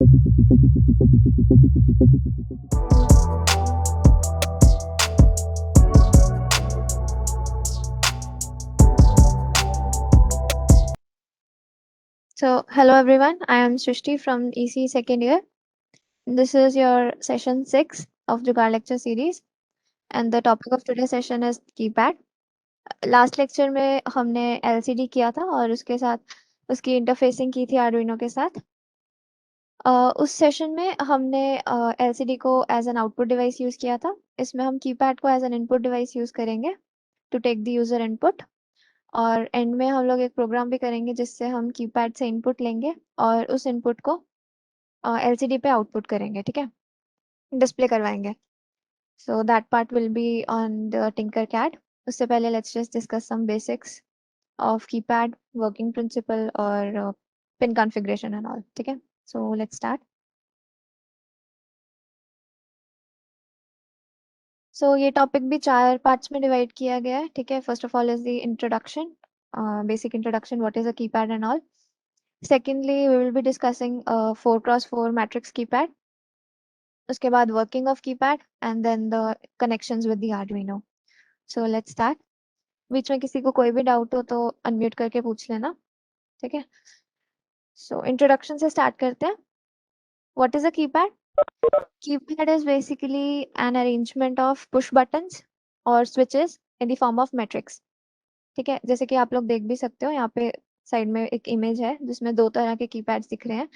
So, hello everyone, I am Srishti from EC second year. This is your session 6 of Jugaad lecture series and the topic of today's session is keypad. Last lecture में हमने LCD किया था और उसके साथ उसकी interfacing की थी आर्डुइनो के साथ। उस सेशन में हमने LCD को as an output device use किया था। इसमें हम कीपैड को as an input device use करेंगे to take the user input और एंड में हम लोग एक प्रोग्राम भी करेंगे जिससे हम कीपैड से इनपुट लेंगे और उस इनपुट को LCD पे आउटपुट करेंगे, ठीक है, डिस्प्ले करवाएंगे। So that part will be on the Tinkercad. उससे पहले let's just discuss some basics of keypad, working principle और पिन कॉन्फ़िगरेशन एंड ऑल, ठीक है। So let's start. सो ये टॉपिक भी 4 पार्ट्स में डिवाइड किया गया है, ठीक है। First of all is the introduction, basic introduction, what is a keypad and all. Secondly, we will be discussing 4x4 matrix keypad. उसके बाद working of keypad and then the connections with the Arduino. So let's start. बीच में किसी को कोई भी doubt हो तो unmute करके पूछ लेना, ठीक है। So introduction से start करते हैं. What is a keypad? Keypad is basically an arrangement of push buttons or switches in the form of matrix. ठीक है, जैसे कि आप लोग देख भी सकते हो यहाँ पे साइड में एक इमेज है जिसमें 2 तरह के कीपैड्स दिख रहे हैं।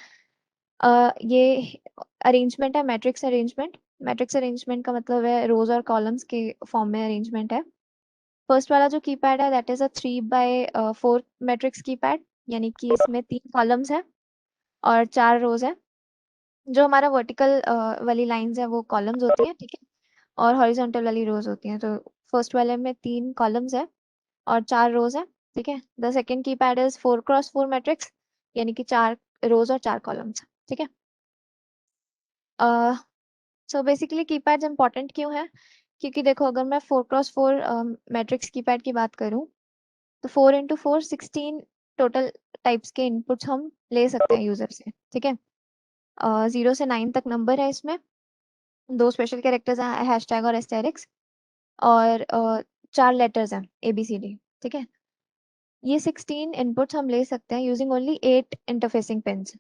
ये अरेंजमेंट है मैट्रिक्स अरेंजमेंट। मैट्रिक्स अरेंजमेंट का मतलब है रोज और कॉलम्स के फॉर्म में अरेंजमेंट है। फर्स्ट वाला जो कीपैड है that is a 3x4 matrix keypad, यानी कि इसमें 3 कॉलम्स है और 4 रोज है। जो हमारा वर्टिकल वाली लाइंस है वो कॉलम्स होती है, ठीक है, और हॉरिजॉन्टल वाली रोज होती हैं। तो फर्स्ट वाले में 3 कॉलम्स है और 4 रोज है, ठीक है। The second keypad is 4x4 matrix, यानी कि 4 रोज और 4 कॉलम्स, ठीक है। सो बेसिकली कीपैड्स इंपॉर्टेंट क्यों है? क्योंकि देखो अगर मैं 4x4 मैट्रिक्स कीपैड की बात करूं तो 4x4 16 टोटल टाइप्स के इनपुट्स हम ले सकते हैं यूजर से, ठीक है। 0 से 9 तक नंबर है इसमें, 2 स्पेशल कैरेक्टर्स हैं हैशटैग और एस्टेरिक्स और 4 लेटर्स हैं ABCD, ठीक है। ये 16 इनपुट्स हम ले सकते हैं यूजिंग ओनली 8 इंटरफेसिंग पिन्स,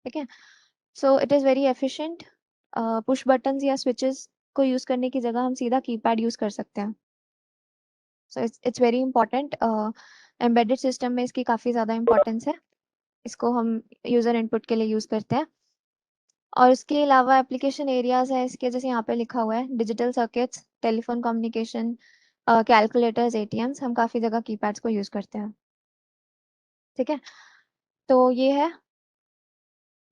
ठीक है। So it is very efficient. Push buttons या स्विचेस को यूज करने की जगह हम सीधा कीपैड यूज कर सकते हैं। So it's very important. Embedded system में इसकी काफ़ी ज़्यादा इंपॉर्टेंस है। इसको हम यूज़र इनपुट के लिए यूज़ करते हैं। और इसके अलावा एप्लीकेशन एरियाज है इसके, जैसे यहाँ पे लिखा हुआ है digital circuits, telephone communication, calculators, ATMs, हम काफ़ी जगह कीपैड्स को यूज़ करते हैं, ठीक है। तो ये है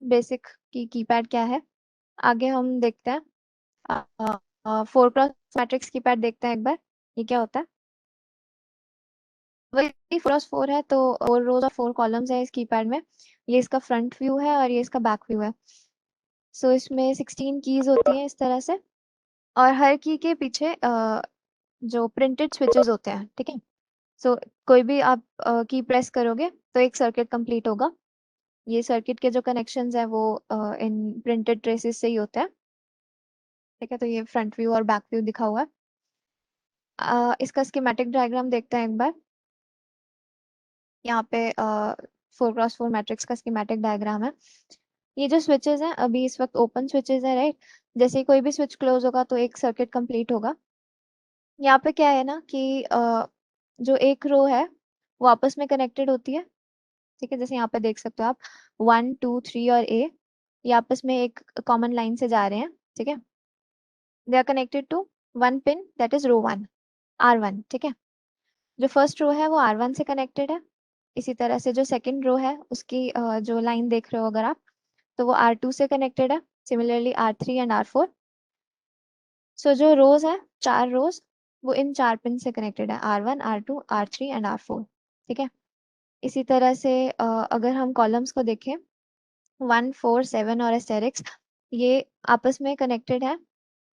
बेसिक की कीपैड क्या है। आगे हम देखते हैं 4x मैट्रिक्स कीपैड देखते हैं एक बार, ये क्या होता है। वही 4x4 है तो 4 रोज और 4 कॉलम्स है इस कीपैड में। ये इसका फ्रंट व्यू है और ये इसका बैक व्यू है। सो इसमें 16 कीज होती हैं इस तरह से और हर की के पीछे जो प्रिंटेड स्विचेस होते हैं, ठीक है। सो कोई भी आप की प्रेस करोगे तो एक सर्किट कंप्लीट होगा। ये सर्किट के जो कनेक्शंस है वो इन प्रिंटेड ट्रेसेस से ही होते हैं, ठीक है। तो ये फ्रंट व्यू और बैक व्यू दिखा हुआ है। इसका स्कीमेटिक डायग्राम देखते हैं एक बार। यहाँ पे 4x4 मैट्रिक्स का स्कीमेटिक डायग्राम है। ये जो स्विचेस हैं अभी इस वक्त ओपन स्विचेस है, राइट। जैसे ही कोई भी स्विच क्लोज होगा तो एक सर्किट कंप्लीट होगा। यहाँ पे क्या है ना कि जो एक रो है वो आपस में कनेक्टेड होती है, ठीक है। जैसे यहाँ पे देख सकते हो आप 1 2 3 और A, ये आपस में एक कॉमन लाइन से जा रहे हैं, ठीक है। They are connected to one pin that is row 1 R1, ठीक है। जो फर्स्ट रो है वो R1 से कनेक्टेड है। इसी तरह से जो सेकंड रो है उसकी जो लाइन देख रहे हो अगर आप, तो वो R2 से कनेक्टेड है। Similarly R3 and R4। सो जो रोज है 4 रोज वो इन 4 पिन से कनेक्टेड है, R1 R2 R3 and R4, ठीक है। इसी तरह से अगर हम कॉलम्स को देखें 1 4 7 और एस्टेरिक्स, ये आपस में कनेक्टेड है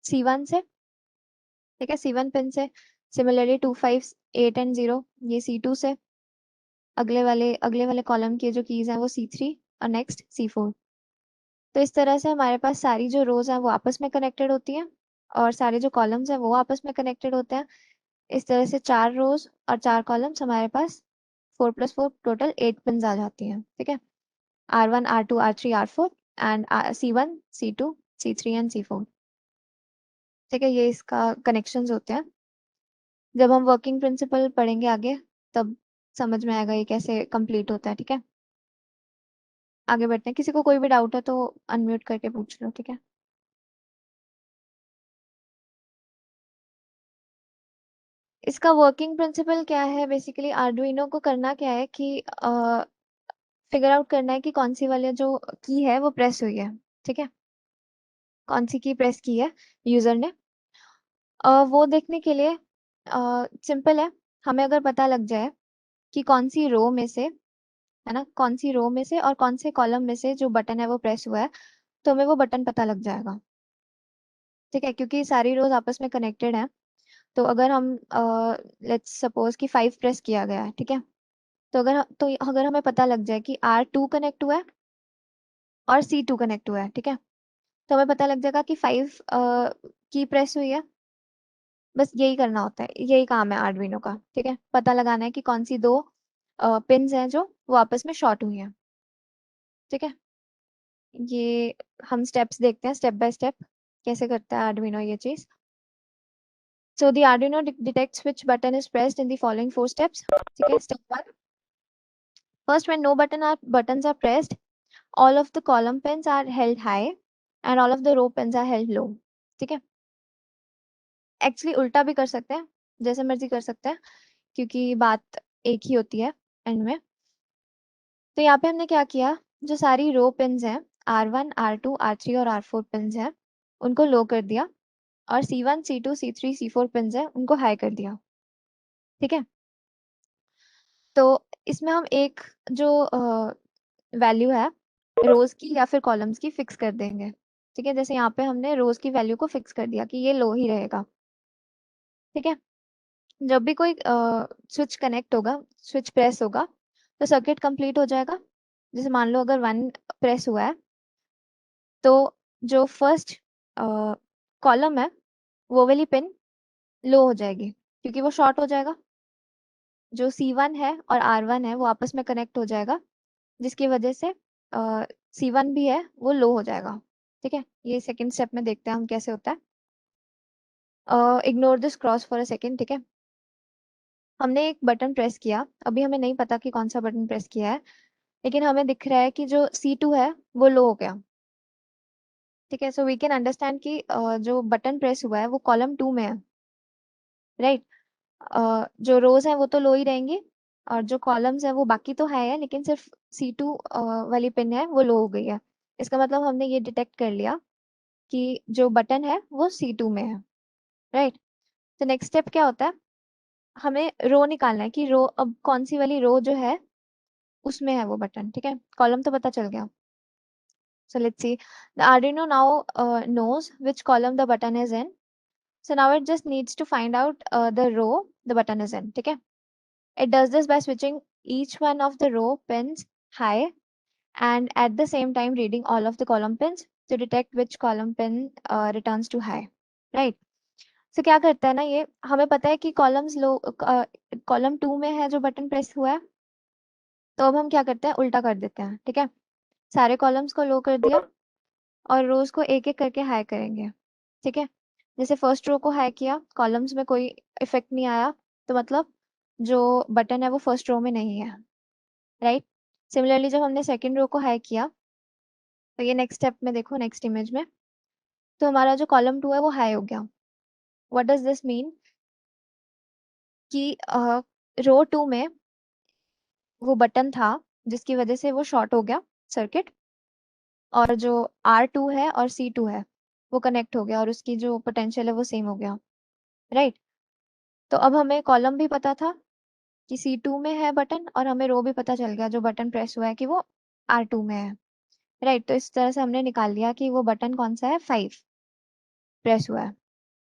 C1 से, ठीक है, C1 पिन से। सिमिलरली 2 5 8 एंड 0 ये C2 से। अगले वाले कॉलम के जो कीज हैं वो C3 और नेक्स्ट C4। तो इस तरह से हमारे पास सारी जो रोज हैं वो आपस में कनेक्टेड होती हैं और सारे जो कॉलम्स हैं वो आपस में कनेक्टेड होते हैं। इस तरह से 4 रोज और 4 कॉलम्स हमारे पास 4 + 4 टोटल 8 पिन्स आ जाती हैं। ठीक है, R1 R2 R3 R4 and C1 C2 C3 and C4। ठीक है, ये इसका कनेक्शंस होते हैं। जब हम वर्किंग प्रिंसिपल पढ़ेंगे आगे तब समझ में आएगा ये कैसे कंप्लीट होता है। ठीक है, आगे बढ़ते हैं। किसी को कोई भी डाउट है तो अनम्यूट करके पूछ लो। ठीक है, इसका वर्किंग प्रिंसिपल क्या है? बेसिकली आर्डुइनो को करना क्या है कि फिगर आउट करना है कि कौन सी वाली जो की है वो प्रेस हुई है। ठीक है, कौन सी की प्रेस की है यूजर ने। वो देखने के लिए सिंपल है। हमें अगर पता लग जाए कि कौन सी रो में से, है ना, कौन सी रो में से और कौन से कॉलम में से जो बटन है वो प्रेस हुआ है, तो हमें वो बटन पता लग जाएगा। ठीक है, क्योंकि सारी रोज आपस में कनेक्टेड है। तो अगर हम लेट्स सपोज कि 5 प्रेस किया गया है, ठीक है, तो अगर हमें पता लग जाए कि R2 कनेक्ट हुआ है और C2 कनेक्ट हुआ है, ठीक है, तो हमें पता लग जाएगा कि 5 की प्रेस हुई है। बस यही करना होता है, यही काम है आर्डुइनो का। ठीक है, पता लगाना है कि कौन सी दो पिन्स हैं जो वो आपस में शॉर्ट हुई हैं। ठीक है, ये हम स्टेप्स देखते हैं स्टेप बाय स्टेप कैसे करता है आर्डुइनो ये चीज। So the Arduino detects which button is pressed in the following 4 steps. ठीक है, step 1. First, when no buttons are pressed, all of the column pins are held high and all of the row pins are held low. ठीक है, actually उल्टा भी कर सकते हैं, जैसे मर्जी कर सकते हैं, क्योंकि बात एक ही होती है एंड में। तो यहाँ पे हमने क्या किया, जो सारी रो पिन्स हैं R1 R2 R3 और R4 पिन्स हैं उनको लो कर दिया और C1 C2 C3 C4 pins हैं उनको हाई कर दिया। ठीक है, तो इसमें हम एक जो वैल्यू है रोज की या फिर कॉलम्स की फिक्स कर देंगे। ठीक है, जैसे यहाँ पे हमने रोज की वैल्यू को फिक्स कर दिया कि ये लो ही रहेगा। ठीक है, जब भी कोई स्विच कनेक्ट होगा, स्विच प्रेस होगा, तो सर्किट कंप्लीट हो जाएगा। जैसे मान लो अगर 1 प्रेस हुआ है तो जो फर्स्ट कॉलम है वो वाली पिन लो हो जाएगी क्योंकि वो शॉर्ट हो जाएगा। जो C1 है और R1 है वो आपस में कनेक्ट हो जाएगा, जिसकी वजह से C1 भी है वो लो हो जाएगा। ठीक है, ये सेकंड स्टेप में देखते हैं हम कैसे होता है। Ignore this cross for a second. ठीक है, हमने एक बटन प्रेस किया, अभी हमें नहीं पता कि कौन सा बटन प्रेस किया है, लेकिन हमें दिख रहा है कि जो C2 है वो लो हो गया। ठीक है, सो वी कैन अंडरस्टैंड कि जो बटन प्रेस हुआ है वो कॉलम 2 में है। राइट, जो रोज है वो तो लो ही रहेंगी और जो कॉलम्स है वो बाकी तो है लेकिन सिर्फ C2 वाली पिन है वो लो हो गई है। इसका मतलब हमने ये डिटेक्ट कर लिया कि जो बटन है वो C2 में है। राइट, तो नेक्स्ट स्टेप क्या होता है, हमें रो निकालना है कि रो अब कौन सी वाली रो जो है उसमें है वो बटन। ठीक है, कॉलम तो पता चल गया। So let's see, the Arduino now knows which column the button is in. So now it just needs to find out the row the button is in. ठीक है, it does this by switching each one of the row pins high and at the same time reading all of the column pins to detect which column pin returns to high. Right, so क्या करता है ना, ये हमें पता है कि columns लो, column 2 में है जो बटन प्रेस हुआ है, तो अब हम क्या करते हैं उल्टा कर देते हैं। ठीक है, सारे कॉलम्स को लो कर दिया और रोज को एक एक करके हाई करेंगे। ठीक है, जैसे फर्स्ट रो को हाई किया, कॉलम्स में कोई इफेक्ट नहीं आया, तो मतलब जो बटन है वो फर्स्ट रो में नहीं है। राइट, सिमिलरली जब हमने सेकंड रो को हाई किया, तो ये नेक्स्ट स्टेप में देखो, नेक्स्ट इमेज में, तो हमारा जो कॉलम 2 है वो हाई हो गया। व्हाट डज दिस मीन कि रो 2 में वो बटन था जिसकी वजह से वो शॉर्ट हो गया सर्किट, और जो R2 है और C2 है वो कनेक्ट हो गया और उसकी जो पोटेंशियल है वो सेम हो गया। राइट, तो अब हमें कॉलम भी पता था कि C2 में है बटन और हमें रो भी पता चल गया जो बटन प्रेस हुआ है कि वो R2 में है। राइट, तो इस तरह से हमने निकाल लिया कि वो बटन कौन सा है, 5 प्रेस हुआ है।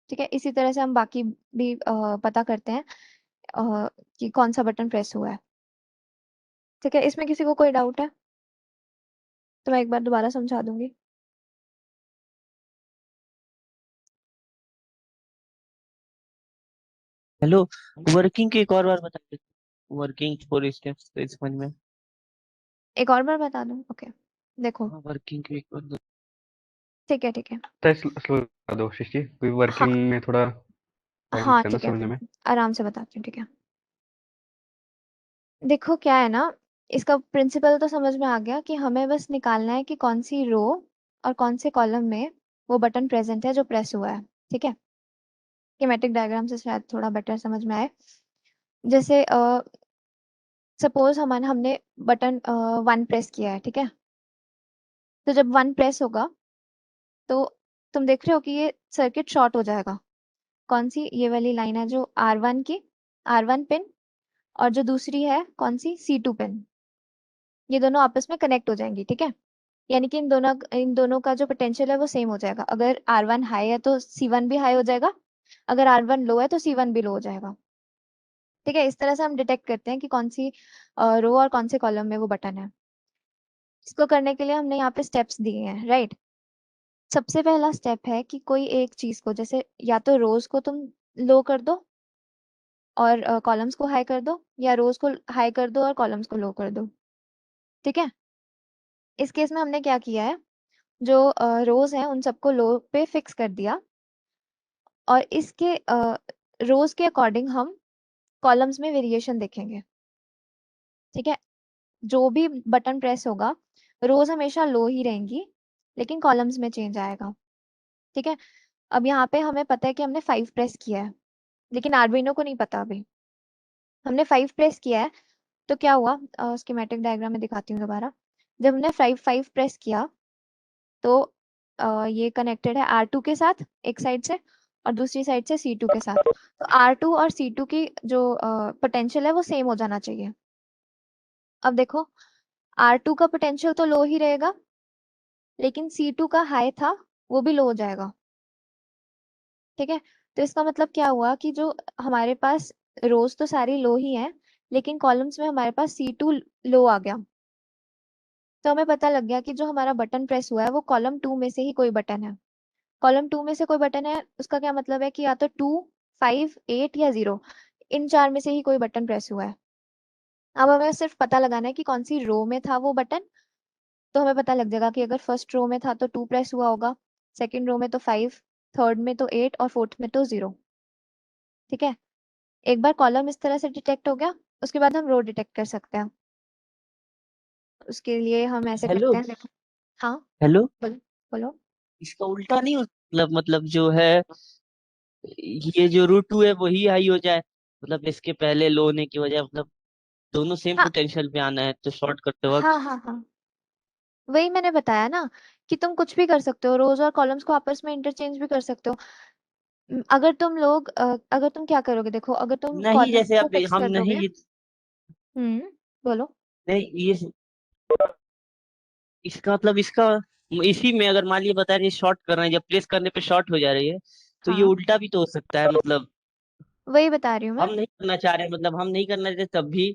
ठीक है, इसी तरह से हम बाकी भी पता करते हैं कि कौन सा बटन प्रेस हुआ है। ठीक है, इसमें किसी को कोई डाउट है तो मैं एक बार दोबारा समझा दूंगी। हेलो। वर्किंग के एक और बार बता दे। वर्किंग 4 स्टेप्स तो समझ में। एक और बार बता दूं? ओके, देखो। हाँ, वर्किंग के एक और दो। ठीक है, ठीक है। तो स्लो कर दो शिष्टी, क्योंकि हाँ वर्किंग में थोड़ा टाइम हाँ, लगता है ना ठीक है, समझने में। आराम से बताती हूँ, ठीक है। देखो क्या है ना, इसका प्रिंसिपल तो समझ में आ गया कि हमें बस निकालना है कि कौन सी रो और कौन से कॉलम में वो बटन प्रेजेंट है जो प्रेस हुआ है। ठीक है, स्कीमेटिक डायग्राम से शायद थोड़ा बेटर समझ में आए। जैसे सपोज हमने बटन 1 प्रेस किया है, ठीक है। तो जब 1 प्रेस होगा तो तुम देख रहे हो कि ये सर्किट शॉर्ट हो जाएगा। कौन सी? ये वाली लाइन है जो R1 की, R1 पिन, और जो दूसरी है कौन सी, C2 पिन। ये दोनों आपस में कनेक्ट हो जाएंगी, ठीक है। यानी कि इन दोनों का जो पोटेंशियल है वो सेम हो जाएगा। अगर R1 हाई है तो C1 भी हाई हो जाएगा, अगर R1 लो है तो C1 भी लो हो जाएगा। ठीक है, इस तरह से हम डिटेक्ट करते हैं कि कौन सी रो और कौन से कॉलम में वो बटन है। इसको करने के लिए हमने यहाँ पे स्टेप्स दिए हैं, राइट। सबसे पहला स्टेप है कि कोई एक चीज को, जैसे या तो रोज को तुम लो कर दो और कॉलम्स को हाई कर दो, या रोज को हाई कर दो और कॉलम्स को लो कर दो। ठीक है, इस केस में हमने क्या किया है, जो रोज हैं उन सबको लो पे फिक्स कर दिया, और इसके रोज के अकॉर्डिंग हम कॉलम्स में वेरिएशन देखेंगे। ठीक है, जो भी बटन प्रेस होगा, रोज हमेशा लो ही रहेंगी, लेकिन कॉलम्स में चेंज आएगा। ठीक है, अब यहाँ पे हमें पता है कि हमने 5 प्रेस किया है, लेकिन आर्डिनो को नहीं पता अभी। हमने 5 प्रेस किया है, तो क्या हुआ, स्कीमेटिक डायग्राम में दिखाती हूँ दोबारा। जब हमने 5 प्रेस किया तो ये कनेक्टेड है R2 के साथ एक साइड से, और दूसरी साइड से C2 के साथ। तो R2 और C2 की जो पोटेंशियल है वो सेम हो जाना चाहिए। अब देखो, R2 का पोटेंशियल तो लो ही रहेगा, लेकिन C2 का हाई था, वो भी लो हो जाएगा। ठीक है, तो इसका मतलब क्या हुआ कि जो हमारे पास रोज तो सारी लो ही हैं, लेकिन कॉलम्स में हमारे पास C2 लो आ गया। तो हमें पता लग गया कि जो हमारा बटन प्रेस हुआ है वो कॉलम 2 में से ही कोई बटन है। कॉलम 2 में से कोई बटन है, उसका क्या मतलब है कि या तो 2, 5, 8 या 0, इन चार में से ही कोई बटन प्रेस हुआ है। अब हमें सिर्फ पता लगाना है कि कौन सी रो में था वो बटन। तो हमें पता लग जाएगा कि अगर फर्स्ट रो में था तो 2 प्रेस हुआ होगा, सेकंड रो में तो 5, थर्ड में तो 8 और फोर्थ में तो 0। ठीक है, एक बार कॉलम इस तरह से डिटेक्ट हो गया, उसके बाद हम रो डिटेक्ट कर सकते हैं। उसके लिए हम ऐसे हेलो। करते हैं, देखो। हाँ, हेलो। बोलो बोलो। इसका उल्टा नहीं हो, मतलब जो है, ये जो रूट टू है वही हाई हो जाए, मतलब इसके पहले लो होने की वजह, मतलब दोनों सेम हाँ पोटेंशियल पे आना है तो शॉर्ट करते हाँ वक्त। हाँ हाँ, वही मैंने बताया ना कि तुम कुछ भी कर सकते हो, रोज और कॉलम्स को आपस में इंटरचेंज भी कर सकते हो। अगर तुम क्या करोगे, देखो, अगर तुम नहीं, कॉलम जैसे को अब फिक्स हम कर दोगे। नहीं, बोलो। नहीं ये इसका मतलब इसका इसी में अगर मान लिया बता रही शॉर्ट कर रहे हैं, जब प्लेस करने पे शॉर्ट हो जा रही है, तो ये हाँ, उल्टा भी तो हो सकता है। मतलब वही बता रही हूँ मैं। हम नहीं करना चाह रहे, मतलब हम नहीं करना चाहते तब भी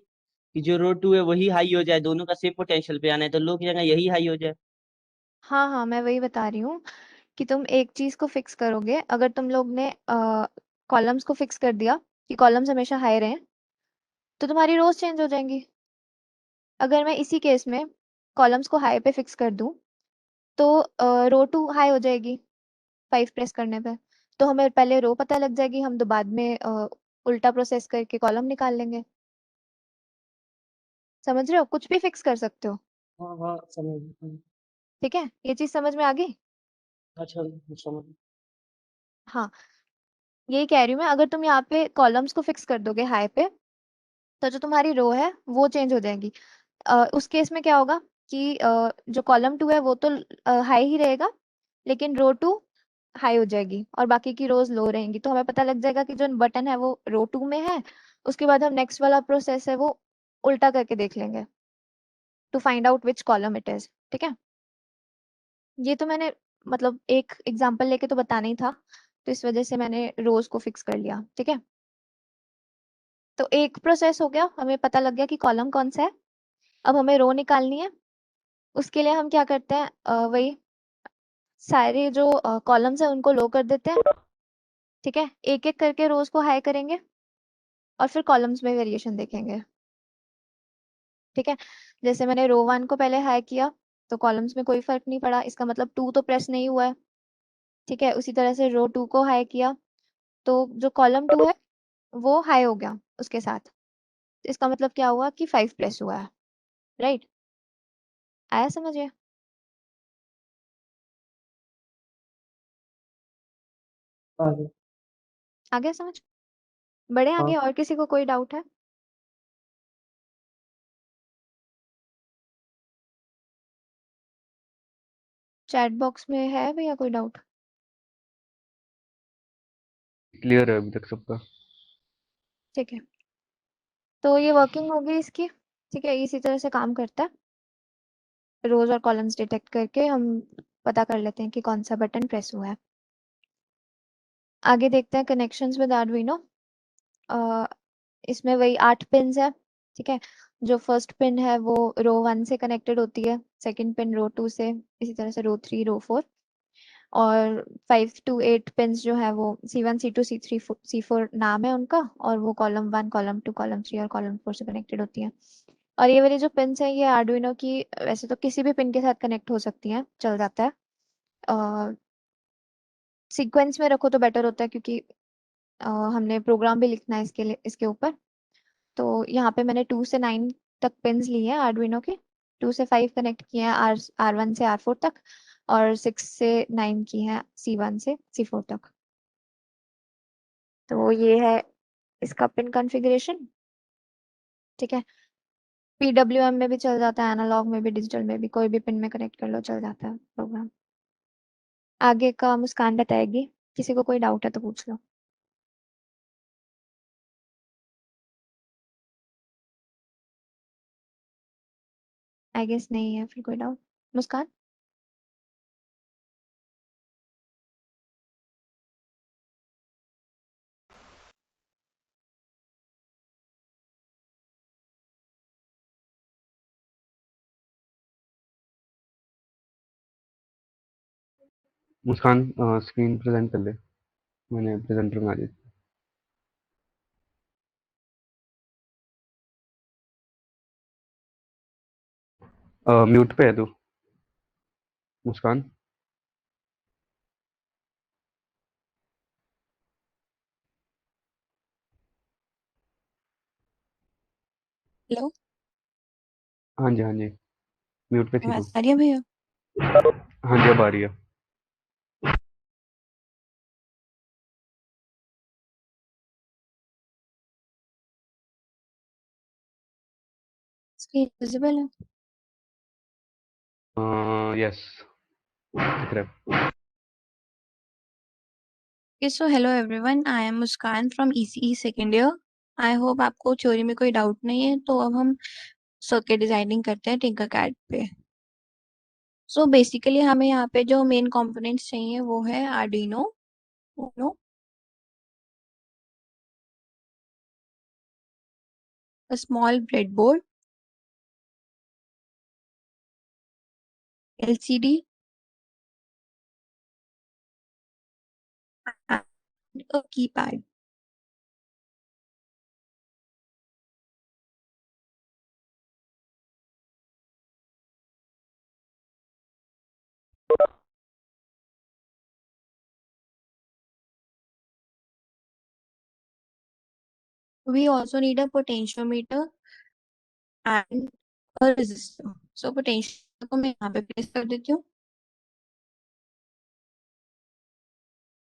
कि जो रो टू है वही हाई हो जाए, दोनों का सेम पोटेंशियल पे आना है तो लो की जगह यही हाई हो जाए। हाँ हाँ, मैं वही बता रही हूँ कि तुम एक चीज को फिक्स करोगे। अगर तुम लोग ने कॉलम्स को फिक्स कर दिया कि कॉलम्स हमेशा हाई रहें, तो तुम्हारी रोज चेंज हो जाएंगी। अगर मैं इसी केस में कॉलम्स को हाई पे फिक्स कर दूं, तो रो टू हाई हो जाएगी 5 प्रेस करने पे। तो हमें पहले रो पता लग जाएगी, हम तो बाद में उल्टा प्रोसेस करके कॉलम निकाल लेंगे। समझ रहे हो, कुछ भी फिक्स कर सकते हो। हाँ हाँ, समझ ठीक है, ये चीज समझ में आ गई। अच्छा, समझ। हाँ, यही कह रही हूँ मैं, अगर तुम यहाँ पे कॉलम्स को फिक्स कर दोगे हाई पे, तो जो तुम्हारी रो है वो चेंज हो जाएगी। उस केस में क्या होगा कि जो कॉलम 2 है वो तो हाई ही रहेगा, लेकिन रो 2 हाई हो जाएगी और बाकी की रोज लो रहेंगी। तो हमें पता लग जाएगा कि जो बटन है वो रो 2 में है। उसके बाद हम नेक्स्ट वाला प्रोसेस है वो उल्टा करके देख लेंगे, to find out which column it is. ठीक है, ये तो मैंने मतलब एक एग्जांपल लेके तो बताना ही था, तो इस वजह से मैंने रोज को फिक्स कर लिया। ठीक है, तो एक प्रोसेस हो गया, हमें पता लग गया कि कॉलम कौन सा है। अब हमें रो निकालनी है। उसके लिए हम क्या करते हैं, वही सारे जो कॉलम्स है उनको लो कर देते हैं। ठीक है, एक एक करके रोज को हाई करेंगे। और फिर कॉलम्स में वेरिएशन देखेंगे। ठीक है, जैसे मैंने रो 1 को पहले हाई किया तो कॉलम्स में कोई फर्क नहीं पड़ा, इसका मतलब 2 तो प्रेस नहीं हुआ है। ठीक है, उसी तरह से रो 2 को हाई किया तो जो कॉलम 2 है वो हाई हो गया उसके साथ, तो इसका मतलब क्या हुआ कि 5 प्रेस हुआ है। राइट, आया समझ ये? आगे। आ गया समझ? बड़े हाँ। आगे और किसी को कोई डाउट है? चैट बॉक्स में है भैया कोई डाउट? क्लियर है अभी तक सबका। ठीक है, तो ये वर्किंग होगी इसकी। ठीक है, इसी तरह से काम करता है, रोज और कॉलम्स डिटेक्ट करके हम पता कर लेते हैं कि कौन सा बटन प्रेस हुआ है। आगे देखते हैं कनेक्शंस विद आर्डुइनो। इसमें वही 8 पिन्स है। ठीक है, जो फर्स्ट पिन है वो रो 1 से कनेक्टेड होती है, सेकंड पिन रो 2 से, इसी तरह से रो 3 रो 4, और 5 to 8 पिन्स जो है वो C1 C2 C3 C4 नाम है उनका, और वो कॉलम 1 कॉलम 2 कॉलम 3 और कॉलम 4 से कनेक्टेड होती हैं। और ये वाली जो पिन्स है ये आर्डुइनो की वैसे तो किसी भी पिन के साथ कनेक्ट हो सकती हैं, चल जाता है। सीक्वेंस में रखो तो बेटर होता है क्योंकि हमने प्रोग्राम भी लिखना है इसके लिए, इसके ऊपर। तो यहाँ पे मैंने 2 से 9 तक पिन्स लिए हैं आर्डुइनो के। 2 से 5 कनेक्ट किए हैं R1 से R4 तक, और 6 से 9 किए हैं C1 से C4 तक। तो ये है इसका पिन कॉन्फ़िगरेशन। ठीक है, PWM में भी चल जाता है, एनालॉग में भी, डिजिटल में भी, कोई भी पिन में कनेक्ट कर लो चल जाता है प्रोग्राम। आगे का मुस्कान बताएगी, किसी को कोई डाउट है तो पूछ लो। आई गेस नहीं है फिर कोई डाउट। मुस्कान? मुस्कान स्क्रीन प्रेजेंट कर ले। मैंने प्रेजेंटर बना दी। म्यूट पे है तू मुस्कान। हेलो, हाँ जी हाँ जी, म्यूट पे थी तू। आवाज आ रही है भैया? हाँ जी अब आ रही है। स्क्रीन विजिबल है? यस, दिख रहा है। Okay, so hello everyone, I am Muskan from ECE second year. I hope आपको थ्योरी में कोई डाउट नहीं है। तो अब हम सर्किट डिजाइनिंग करते हैं टिंकरकैड पे। सो बेसिकली हमें यहाँ पे जो मेन कंपोनेंट्स चाहिए वो है Arduino Uno, a small breadboard, LCD, and a keypad. We also need a potentiometer and a resistor. So potentiometer को मैं यहाँ पे प्लेस कर देती हूँ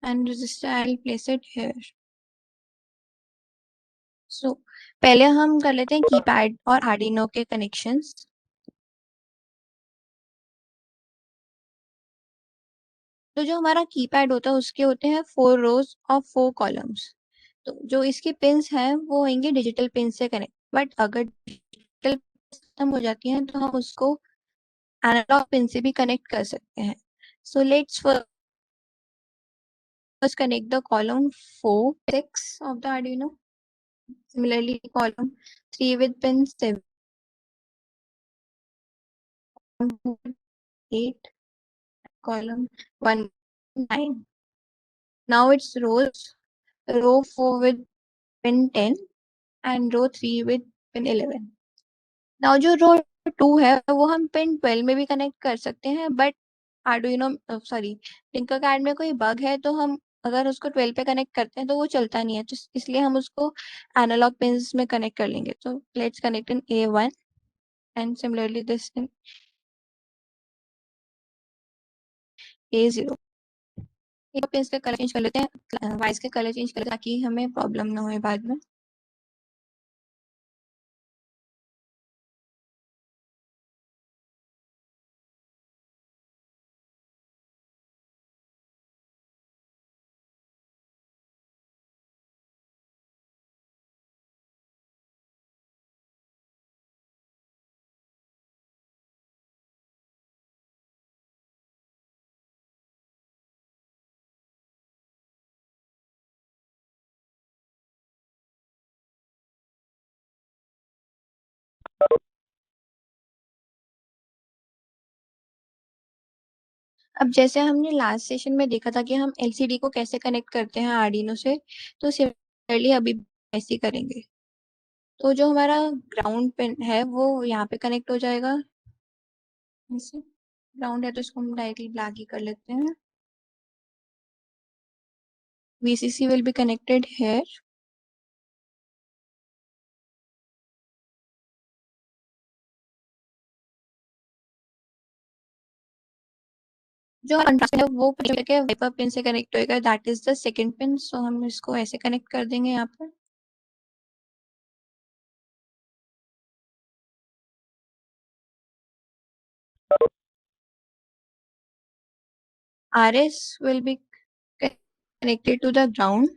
and resistor I'll place it here. सो पहले हम कर लेते हैं कीपैड और आर्डिनो के कनेक्शंस। तो जो हमारा कीपैड होता है उसके होते हैं 4 रोज और 4 कॉलम्स। तो जो इसके पिंस हैं वो होंगे डिजिटल पिन से कनेक्ट, बट अगर डिजिटल खत्म हो जाती हैं तो हम उसको एनालॉग पिन से भी कनेक्ट कर सकते हैं। So let's first connect the column 4 6 of the Arduino. Similarly, column 3 with pin 7, 8, column 1, 9. Now it's row 4 with pin 10, and row 3 with pin 11. Now जो row 2 है वो हम pin 12 में भी connect कर सकते हैं, but Arduino सॉरी Tinkercad में कोई bug है तो हम अगर उसको 12 पे कनेक्ट करते हैं तो वो चलता नहीं है, तो इसलिए हम उसको एनालॉग पिंस में कनेक्ट कर लेंगे. तो let's connect in A1 and similarly this in A0. एक पिंस का कलर चेंज कर लेते हैं, वाइस के कलर चेंज कर लेते हैं ताकि हमें प्रॉब्लम ना हो बाद में. अब जैसे हमने लास्ट सेशन में देखा था कि हम एलसीडी को कैसे कनेक्ट करते हैं आर्डिनो से, तो सिमिलरली अभी ऐसे ही करेंगे. तो जो हमारा ग्राउंड पिन है वो यहाँ पे कनेक्ट हो जाएगा. ऐसे ग्राउंड है तो इसको हम डायरेक्टली ब्लैक ही कर लेते हैं. VCC will be connected here. जो कंट्रास्ट है वो प्रिंटर के वाइपर पिन से कनेक्ट होएगा, that is the second pin. So हम इसको ऐसे कनेक्ट कर देंगे यहाँ पर. RS will be connected to the ground.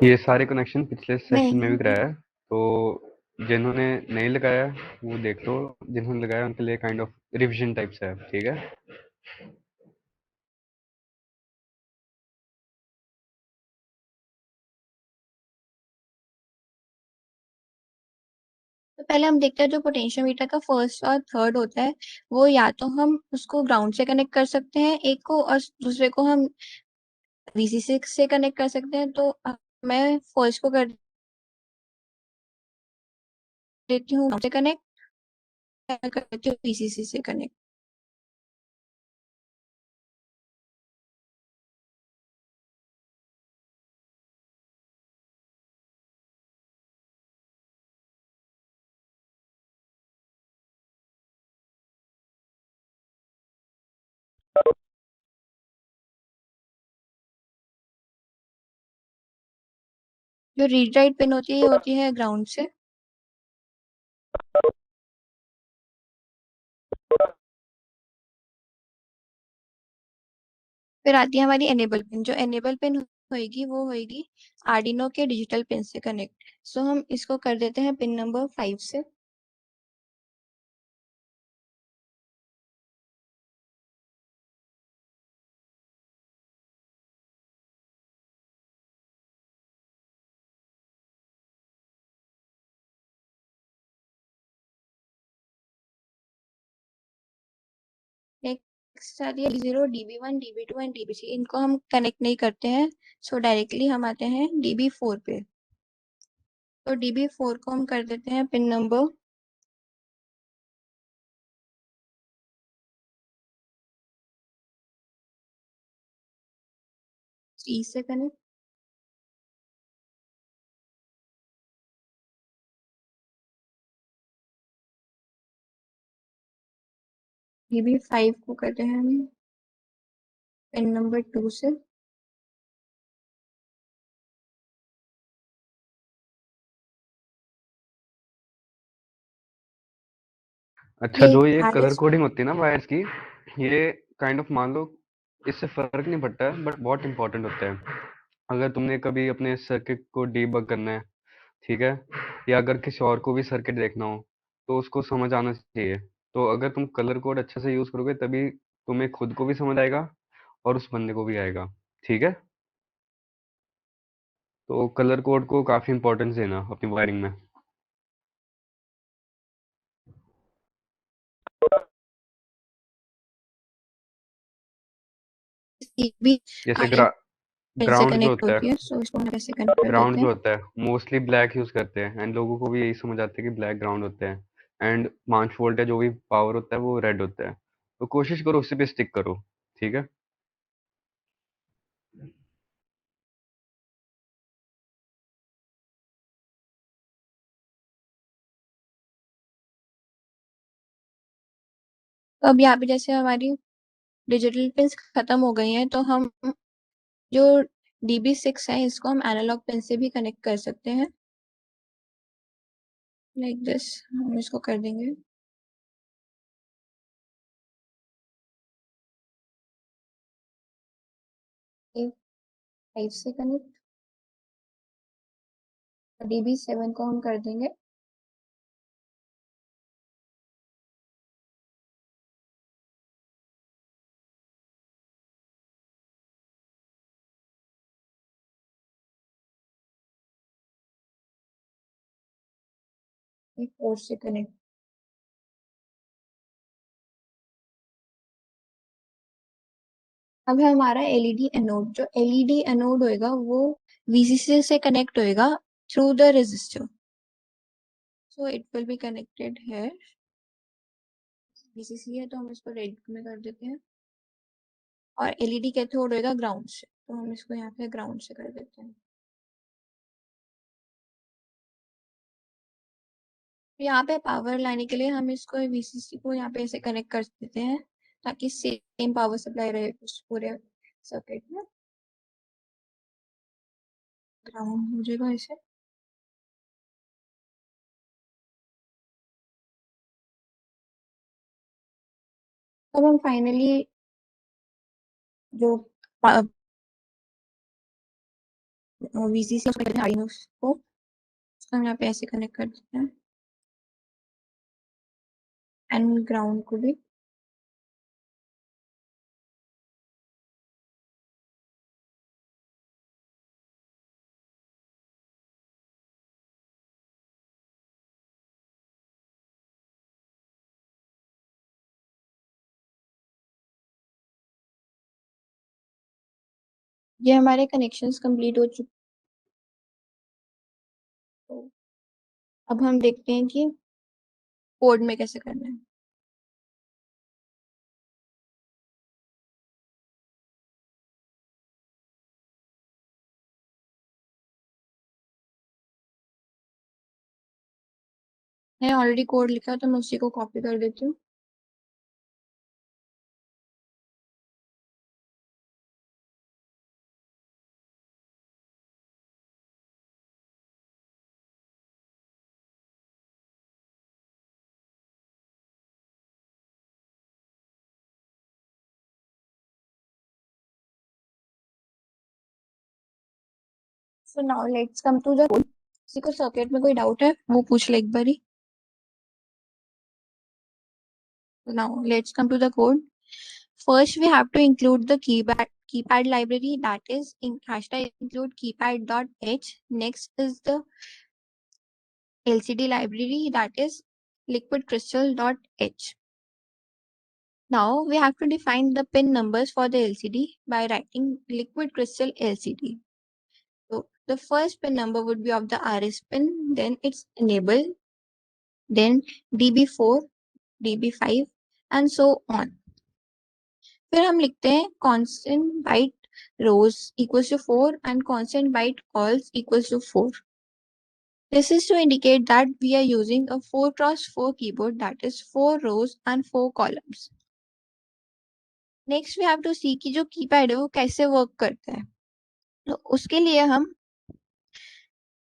ये सारे कनेक्शन पिछले सेशन में भी नहीं, कराया है, तो जिन्होंने नहीं लगाया वो देख लो, जिन्होंने लगाया उनके लिए काइंड ऑफ रिविजन टाइप्स है, ठीक है. तो पहले हम देखते हैं जो पोटेंशियोमीटर का फर्स्ट और थर्ड होता है वो या तो हम उसको ग्राउंड से कनेक्ट कर सकते हैं एक को, और दूसरे को हम VCC से कनेक्ट कर सकते हैं. तो मैं फर्स्ट को कर देती हूँ ground से कनेक्ट, कर देती हूँ VCC से कनेक्ट. जो रीड राइट पिन होती है ग्राउंड से. फिर आती है हमारी एनेबल पिन. जो एनेबल पिन होएगी वो होएगी आर्डिनो के डिजिटल पिन से कनेक्ट. सो हम इसको कर देते हैं पिन नंबर 5 से. नेक्स्ट आती है D0, DB1, DB2 and DB3. इनको हम कनेक्ट नहीं करते हैं, सो डायरेक्टली हम आते हैं DB4 पे. तो DB4 को हम कर देते हैं पिन नंबर 3 से कनेक्ट. DB5 को करते हैं हम पिन नंबर 2 से. अच्छा, ये जो ये कलर RS कोडिंग होती है ना वायर्स की, ये काइंड ऑफ मान लो इससे फर्क नहीं पड़ता है, बट बहुत इंपॉर्टेंट होता है. अगर तुमने कभी अपने सर्किट को डीबग करना है, ठीक है, या अगर किसी और को भी सर्किट देखना हो तो उसको समझ आना चाहिए. तो अगर तुम कलर कोड अच्छे से यूज करोगे तभी तुम्हें खुद को भी समझ आएगा और उस बंदे को भी आएगा, ठीक है. तो कलर कोड को काफी इंपॉर्टेंस देना अपनी वायरिंग में. भी जैसे आगे पिन से ग्राउंड जो कनेक्ट होता होती है, है, सो इसको हम ऐसे कनेक्ट कर ग्राउंड देते जो हैं। होता है मोस्टली ब्लैक यूज करते हैं, एंड लोगों को भी यही समझ आता है कि ब्लैक ग्राउंड होते हैं, एंड 5 वोल्ट या जो भी पावर होता है वो रेड होता है। तो कोशिश करो उसी पे स्टिक करो, ठीक है। तो अब यहाँ पे जैसे हमारी डिजिटल पिन्स खत्म हो गई हैं, तो हम जो DB6 है इसको हम एनालॉग पिन से भी कनेक्ट कर सकते हैं, लाइक दिस। हम इसको कर देंगे। एक 5 से कनेक्ट, DB7 को हम कर देंगे एक 4 से कनेक्ट। अब है हमारा LED एनोड। जो LED एनोड होएगा वो VCC से कनेक्ट होएगा through the resistor, so it will be connected है। VCC है तो हम इसको रेड में कर देते हैं, और LED कैथोड होएगा ग्राउंड से, तो हम इसको यहाँ पे ग्राउंड से कर देते हैं। यहाँ पे पावर लाने के लिए हम इसको VCC को यहाँ पे ऐसे कनेक्ट कर देते हैं, ताकि सेम पावर सप्लाई रहे उस पूरे सर्किट में। ग्राउंड हो जाएगा ऐसे। अब हम फाइनली जो VCC उसको कहते हैं Arduino को, उसको हम यहाँ पे ऐसे कनेक्ट कर देते हैं, एंड ग्राउंड को भी। ये हमारे कनेक्शंस कंप्लीट हो चुके। तो अब हम देखते हैं कि कोड में कैसे करना है। मैंने ऑलरेडी कोड लिखा है तो मैं उसी को कॉपी कर देती हूँ। So now let's come to the code. किसी को सर्किट में कोई डाउट है वो पूछ ले एक बारी। Now let's come to the code. First we have to include the keypad library, that is in hashtag include keypad.h. Next is the LCD library, that is liquidcrystal.h. Now we have to define the pin numbers for the LCD by writing liquid crystal LCD. So the first pin number would be of the RS pin, then its enable, then DB4, DB5 and so on. फिर हम लिखते हैं constant byte rows equals to 4 and constant byte calls equals to 4. This is to indicate that we are using a 4x4 keyboard, that is 4 rows and 4 columns. Next we have to see कि जो keypad है वो कैसे work करता है। तो उसके लिए हम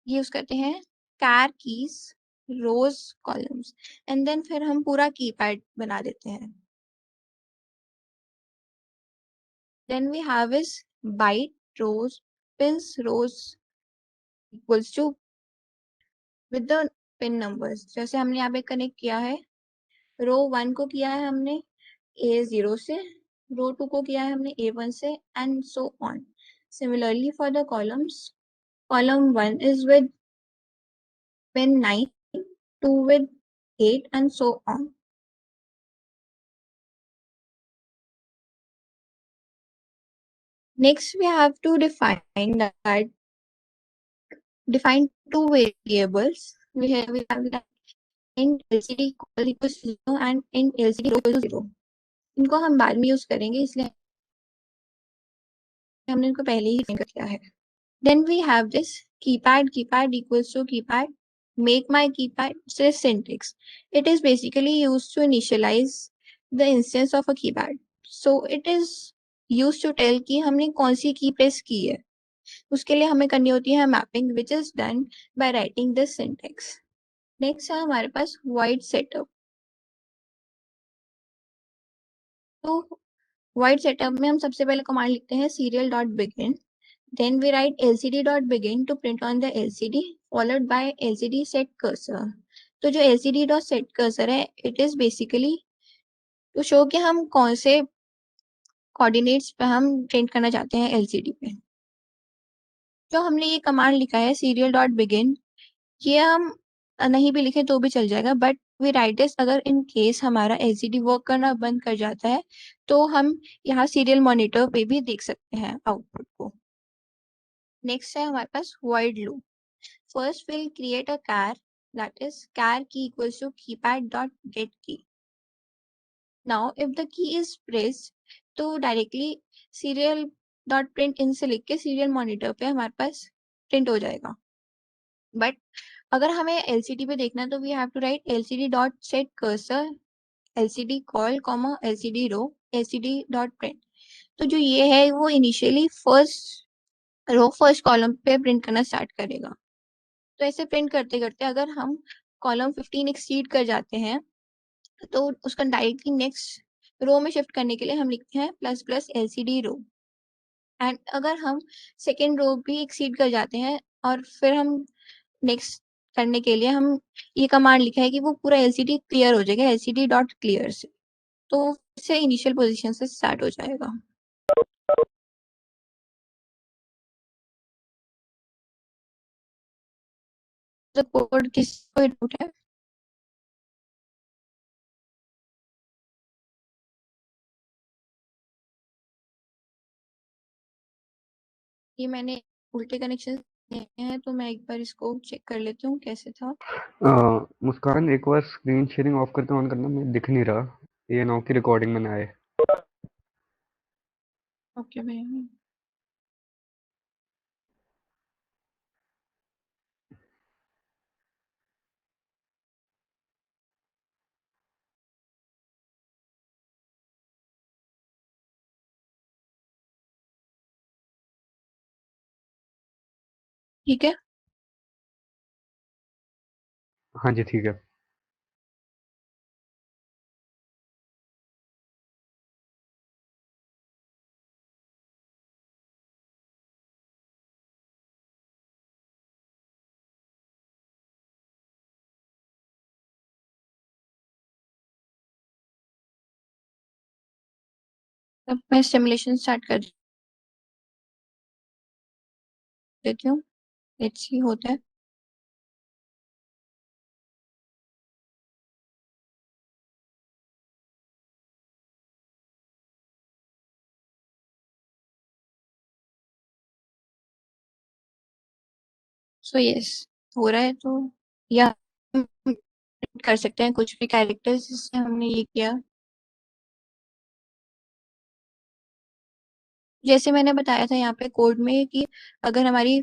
यूज करते हैं car keys, rows, columns, and then फिर हम पूरा कीपैड बना देते हैं। Then we have is byte rows, pins rows equals to with the pin numbers। जैसे हमने यहाँ पे कनेक्ट किया है, रो 1 को किया है हमने A0 से, रो 2 को किया है हमने A1 से, and so on. Similarly for the columns, column 1 is with pin 9, 2 with 8 and so on. Next, we have to define two variables. We have that int LCD equals to 0 and int LCD row equals to 0. इनको हम बाद में use करेंगे, इसलिए हमने इनको पहले ही define कर दिया है. Then we have this keypad equals to keypad, make my keypad. This syntax, it is basically used to initialize the instance of a keypad. So it is used to tell कि हमने कौन सी की press की है. उसके लिए हमें करनी होती है mapping, which is done by writing this syntax. Next है हमारे पास वाइड सेटअप. तो वाइड सेटअप में हम सबसे पहले कमांड लिखते हैं serial.begin. Then we write lcd.begin to print on the lcd followed by lcd set cursor. तो जो lcd.set cursor है, it is basically to show कि हम कौन से कोऑर्डिनेट्स पे हम प्रिंट करना चाहते हैं lcd पे. जो हमने ये कमांड लिखा है serial.begin, ये हम नहीं भी लिखे तो भी चल जाएगा, बट वी राइट दिस अगर इन केस हमारा एलसीडी वर्क करना बंद कर जाता है तो हम यहाँ सीरियल मॉनिटर पे भी देख सकते हैं आउटपुट को. नेक्स्ट है हमारे पास void loop. First will create a car, that is car key equals to keypad dot get key. Now if the key is pressed तो directly serial dot print in से लिख के सीरियल मॉनिटर पे हमारे पास print हो जाएगा. But अगर हमें एलसीडी पे देखना है तो we have to write LCD dot set cursor LCD call comma LCD row LCD dot print. तो जो ये है वो initially first row first column पे प्रिंट करना स्टार्ट करेगा. तो ऐसे प्रिंट करते करते अगर हम कॉलम 15 एक्सीड कर जाते हैं तो उसका डायरेक्टली नेक्स्ट रो में शिफ्ट करने के लिए हम लिखते हैं plus plus LCD row. And अगर हम सेकेंड रो भी एक्सीड कर जाते हैं और फिर हम नेक्स्ट करने के लिए हम ये कमांड लिखा है कि वो पूरा एलसीडी क्लियर हो जाएगा एलसीडी डॉट क्लियर से. तो इससे इनिशियल पोजीशन से स्टार्ट हो जाएगा. तो कोड किस कोई डाउट है? ये मैंने उल्टे कनेक्शन हैं तो मैं एक बार इसको चेक कर लेती हूँ कैसे था. मुस्कान एक बार स्क्रीन शेयरिंग ऑफ करके ऑन करना, मैं दिख नहीं रहा, ये ना हो कि रिकॉर्डिंग में ना आए. ओके भैया. ठीक है. हाँ जी ठीक है. अब मैं सिमुलेशन स्टार्ट कर देती हूँ. लेट्स सी होता है. सो यस हो रहा है. तो या हम कर सकते हैं कुछ भी कैरेक्टर्स जिससे हमने ये किया. जैसे मैंने बताया था यहाँ पे कोड में कि अगर हमारी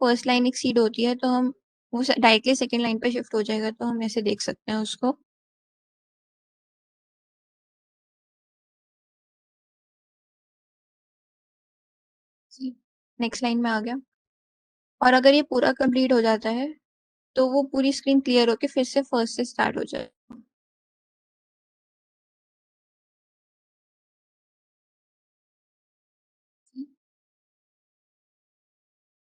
फर्स्ट लाइन एक्सीड होती है तो हम वो डायरेक्टली सेकेंड लाइन पे शिफ्ट हो जाएगा, तो हम ऐसे देख सकते हैं उसको. नेक्स्ट लाइन में आ गया. और अगर ये पूरा कंप्लीट हो जाता है तो वो पूरी स्क्रीन क्लियर होके फिर से फर्स्ट से स्टार्ट हो जाएगा.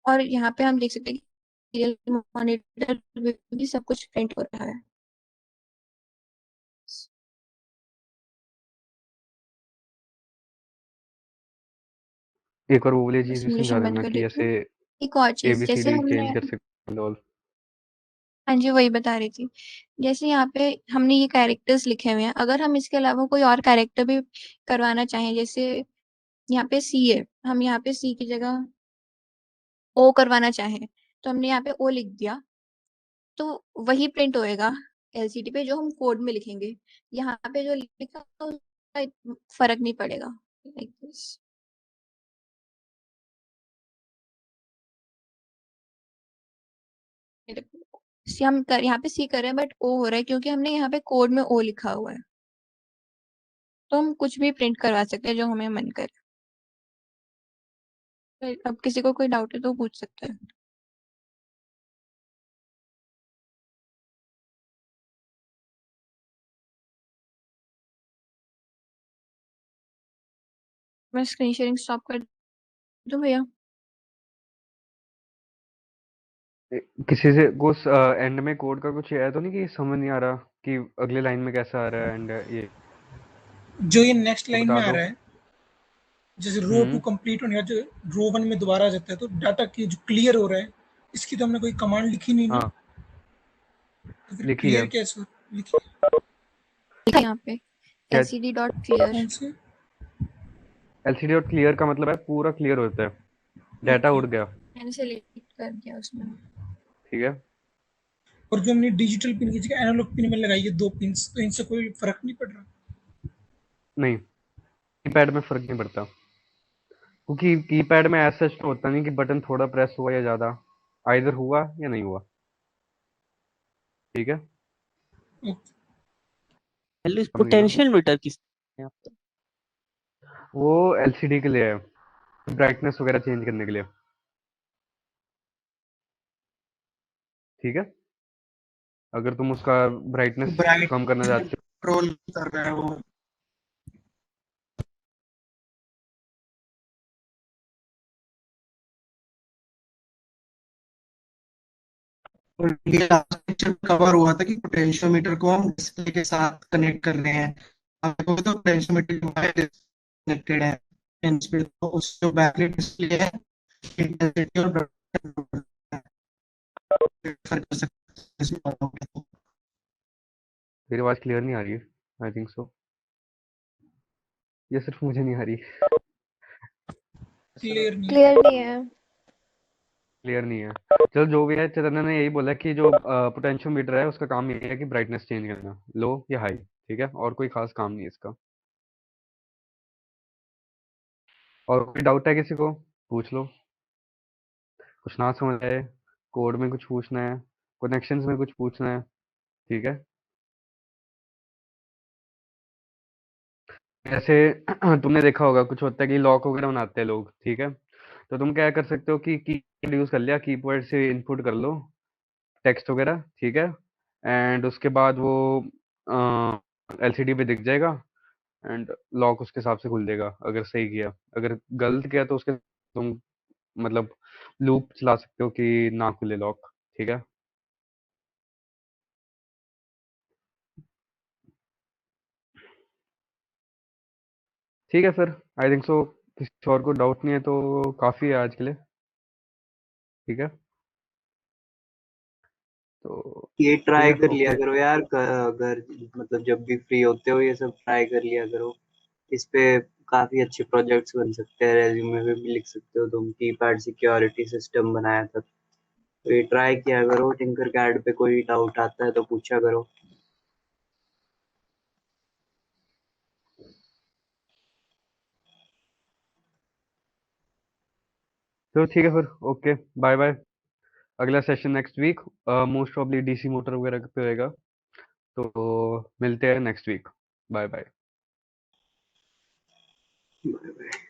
और यहाँ पे हम देख सकते हैं कि सीरियल मॉनिटर भी सब कुछ प्रिंट हो रहा है. एक और वो वाली चीज भी समझा सिमुलेशन बंद देना कर कि लेती हूँ. ऐसे एक और चीज जैसे ABCD हमने, चेंज कर सकते हैं ऑल. हाँ जी वही बता रही थी. जैसे यहाँ पे हमने ये कैरेक्टर्स लिखे हुए हैं, अगर हम इसके अलावा कोई और कैरेक्टर भी करवाना चाहें, जैसे यहाँ पे सी है, हम यहाँ पे सी की जगह ओ करवाना चाहें तो हमने यहाँ पे ओ लिख दिया, तो वही प्रिंट होएगा एलसीडी पे जो हम कोड में लिखेंगे। यहाँ पे जो लिखा उसका फर्क नहीं पड़ेगा। Like this. हम कर यहाँ पे सी कर रहे हैं बट ओ हो रहा है क्योंकि हमने यहाँ पे कोड में ओ लिखा हुआ है। तो हम कुछ भी प्रिंट करवा सकते हैं जो हमें मन करे। अब किसी को कोई डाउट है तो पूछ सकते हैं। मैं स्क्रीन शेयरिंग स्टॉप कर दूं भैया? किसी से को एंड में कोड का कुछ है तो नहीं कि समझ नहीं आ रहा कि अगले लाइन में कैसा आ रहा है एंड ये जो ये नेक्स्ट तो लाइन बता में आ दो। रहा है, जैसे रो 2 कंप्लीट होने का जो रो 1 में दोबारा आ जाता है तो डाटा की जो क्लियर हो रहा है, इसकी तो हमने कोई कमांड लिखी नहीं ना, हाँ तो फिर लिखी है। क्लियर कैसे लिखी? यहाँ पे क्या lcd डॉट क्लियर। कौन सी? एलसीडी और क्लियर का मतलब है पूरा क्लियर होता है, डाटा ओके। उड़ गया। मैंने सेलेक्ट कर दिया उसमें। ठीक है। और जो हमने डिजिटल पिन की जगह एनालॉग पिन में लगाई है 2 पिन्स, तो इनसे कोई फर्क नहीं पड़ रहा? नहीं, कीपैड में फर्क नहीं पड़ता क्योंकि कीपैड में ऐसा सच तो होता नहीं कि बटन थोड़ा प्रेस हुआ या ज्यादा, आइदर हुआ या नहीं हुआ। ठीक है। ओके। हेलो, समझ गए ना? पोटेंशियल मीटर किस है आपका? वो एलसीडी के लिए है, ब्राइटनेस वगैरह चेंज करने के लिए। ठीक है। अगर तुम उसका ब्राइटनेस ब्राइट कम करना चाहते हो कंट्रोल कर रहा है वो। और ये लास्ट लेक्चर में कवर हुआ था कि पोटेंशियोमीटर को हम डिस्प्ले के साथ कनेक्ट कर रहे हैं। आपको तो पोटेंशियोमीटर वायर कनेक्टेड है पिंस पे, तो उससे जो बैटरी डिस्प्ले है इंटेंसिटी और रेफर कर सकते हैं इसमें तो। मेरी आवाज क्लियर नहीं आ रही है? आई थिंक सो, ये सिर्फ मुझे नहीं आ रही। क्लियर नहीं है। क्लियर नहीं है। क्लियर नहीं है। चलो जो भी है, चैतन्य ने यही बोला कि जो पोटेंशियोमीटर है उसका काम ये है कि ब्राइटनेस चेंज करना, लो या हाई। ठीक है, और कोई खास काम नहीं है इसका। और कोई डाउट है किसी को, पूछ लो। कुछ ना समझ आए, कोड में कुछ पूछना है, कनेक्शंस में कुछ पूछना है। ठीक है। ऐसे तुमने देखा होगा कुछ होता है कि लॉक वगैरह बनाते हैं लोग। ठीक है, तो तुम क्या कर सकते हो कि कीबोर्ड यूज कर लिया, कीबोर्ड से इनपुट कर लो टेक्स्ट वगैरह। ठीक है, एंड उसके बाद वो एलसीडी पे दिख जाएगा एंड लॉक उसके हिसाब से खुल देगा अगर सही किया। अगर गलत किया तो उसके तुम मतलब लूप चला सकते हो कि ना खुले लॉक। ठीक है। ठीक है फिर, आई थिंक सो किसी और को डाउट नहीं है तो काफ़ी है आज के लिए। ठीक है, तो ये ठीक ट्राई है, कर लिया ओके। करो यार, अगर मतलब जब भी फ्री होते हो ये सब ट्राई कर लिया करो। इस पे काफी अच्छे प्रोजेक्ट्स बन सकते हैं, रेज्यूमे में भी लिख सकते हो तुम। कीपैड सिक्योरिटी सिस्टम बनाया था, तो ये ट्राई किया करो। टिंकर कैड पे कोई डाउट आता है तो पूछा करो। तो ठीक है फिर, ओके, बाय बाय। अगला session next week most probably DC motor वगैरह पे होएगा, तो मिलते हैं next week. Bye bye. Bye bye.